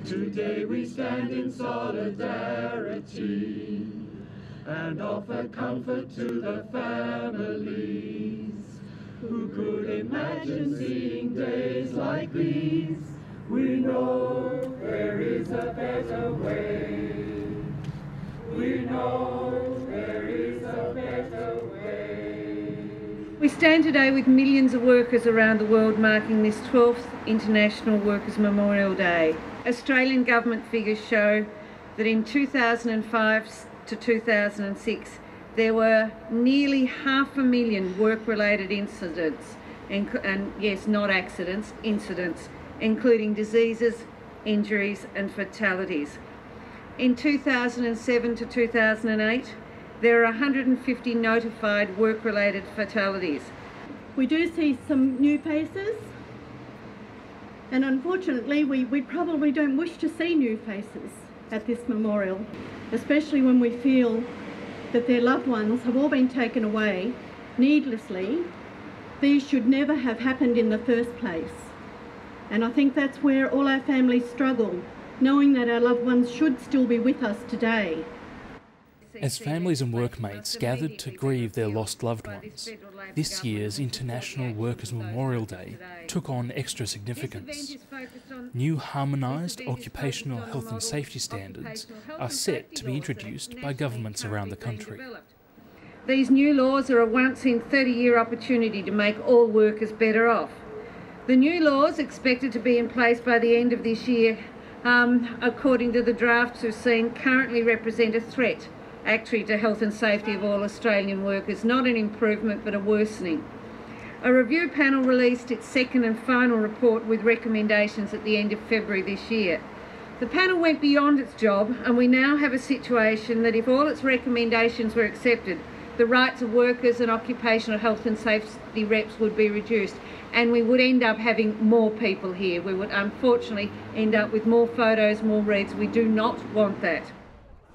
Today we stand in solidarity and offer comfort to the families who could imagine seeing days like these. We know there is a better way. We know there is a better way. We stand today with millions of workers around the world marking this 12th International Workers' Memorial Day. Australian government figures show that in 2005 to 2006 there were nearly 500,000 work-related incidents, and yes, not accidents, incidents, including diseases, injuries and fatalities. In 2007 to 2008, there are 150 notified work-related fatalities. We do see some new faces, and unfortunately we probably don't wish to see new faces at this memorial, especially when we feel that their loved ones have all been taken away needlessly. These should never have happened in the first place. And I think that's where all our families struggle, knowing that our loved ones should still be with us today. As families and workmates gathered to grieve their lost loved ones, this year's International Workers' Memorial Day took on extra significance. New harmonised occupational health and safety standards are set to be introduced by governments around the country. These new laws are a once-in-30-year opportunity to make all workers better off. The new laws, expected to be in place by the end of this year, according to the drafts we've seen, currently represent a threat actually to health and safety of all Australian workers, not an improvement but a worsening. A review panel released its second and final report with recommendations at the end of February this year. The panel went beyond its job, and we now have a situation that if all its recommendations were accepted, the rights of workers and occupational health and safety reps would be reduced, and we would end up having more people here. We would unfortunately end up with more photos, more reads. We do not want that.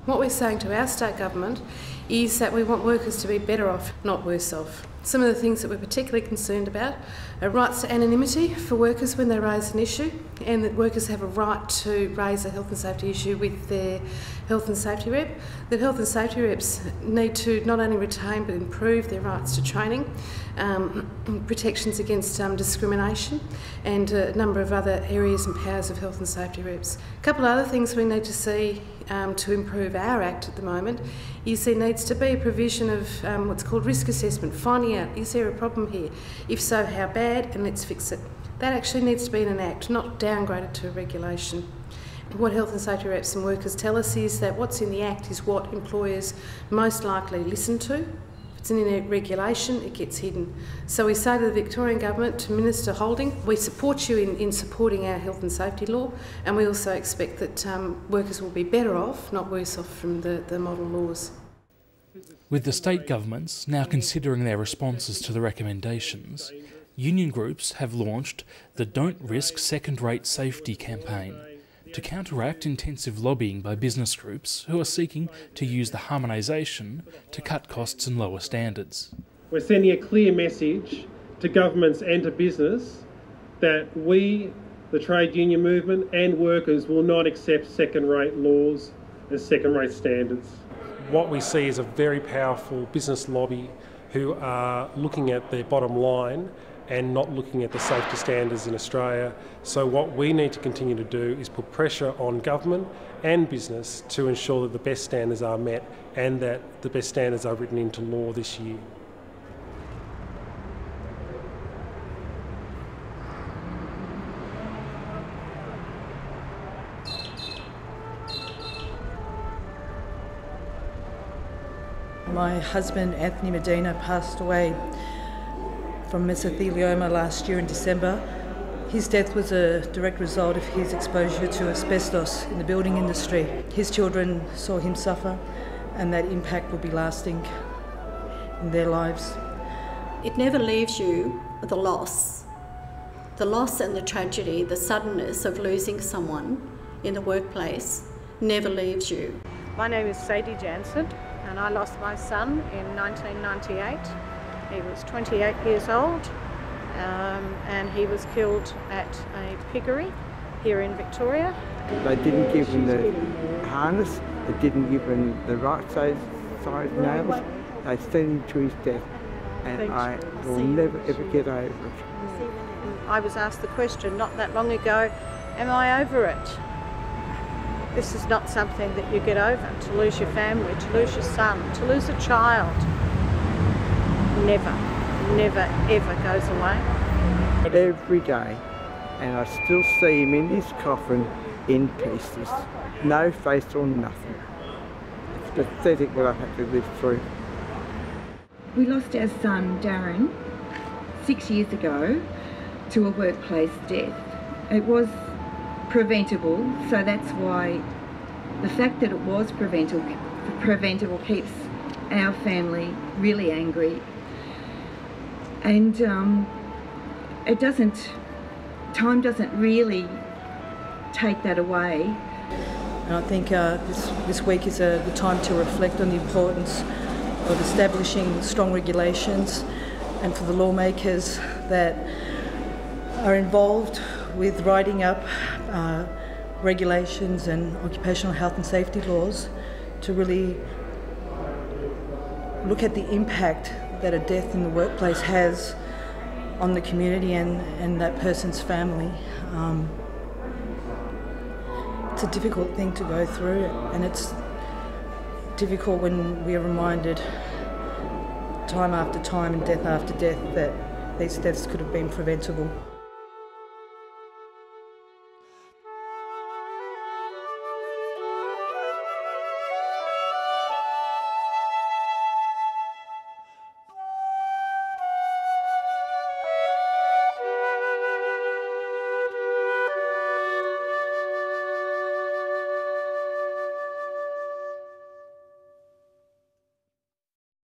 What we're saying to our state government is that we want workers to be better off, not worse off. Some of the things that we're particularly concerned about are rights to anonymity for workers when they raise an issue, and that workers have a right to raise a health and safety issue with their health and safety rep. That health and safety reps need to not only retain but improve their rights to training, protections against discrimination, and a number of other areas and powers of health and safety reps. A couple of other things we need to see to improve our Act at the moment is there needs to be a provision of what's called risk assessment, finding out, is there a problem here? If so, how bad, and let's fix it. That actually needs to be in an Act, not downgraded to a regulation. What health and safety reps and workers tell us is that what's in the Act is what employers most likely listen to. If it's in a regulation, it gets hidden. So we say to the Victorian Government, to Minister Holding, we support you in supporting our health and safety law, and we also expect that workers will be better off, not worse off, from the model laws. With the state governments now considering their responses to the recommendations, union groups have launched the Don't Risk Second-Rate Safety campaign to counteract intensive lobbying by business groups who are seeking to use the harmonisation to cut costs and lower standards. We're sending a clear message to governments and to business that we, the trade union movement and workers, will not accept second-rate laws and second-rate standards. What we see is a very powerful business lobby who are looking at their bottom line and not looking at the safety standards in Australia. So what we need to continue to do is put pressure on government and business to ensure that the best standards are met and that the best standards are written into law this year. My husband, Anthony Medina, passed away from mesothelioma last year in December. His death was a direct result of his exposure to asbestos in the building industry. His children saw him suffer, and that impact will be lasting in their lives. It never leaves you the loss. The loss and the tragedy, the suddenness of losing someone in the workplace never leaves you. My name is Sadie Jansen, and I lost my son in 1998. He was 28 years old, and he was killed at a piggery here in Victoria, They didn't give him the harness, they didn't give him the right size nails. They sent him to his death, and I will never ever get over it. I was asked the question not that long ago, am I over it? This is not something that you get over, to lose your family, to lose your son, to lose a child. Never, never, ever goes away. Every day, and I still see him in his coffin in pieces. No face or nothing. It's pathetic what I've had to live through. We lost our son, Darren, 6 years ago to a workplace death. It was preventable, so that's why the fact that it was preventable keeps our family really angry. And time doesn't really take that away. And I think this week is a good time to reflect on the importance of establishing strong regulations, and for the lawmakers that are involved with writing up regulations and occupational health and safety laws to really look at the impact that a death in the workplace has on the community and that person's family. It's a difficult thing to go through, and it's difficult when we are reminded time after time and death after death that these deaths could have been preventable.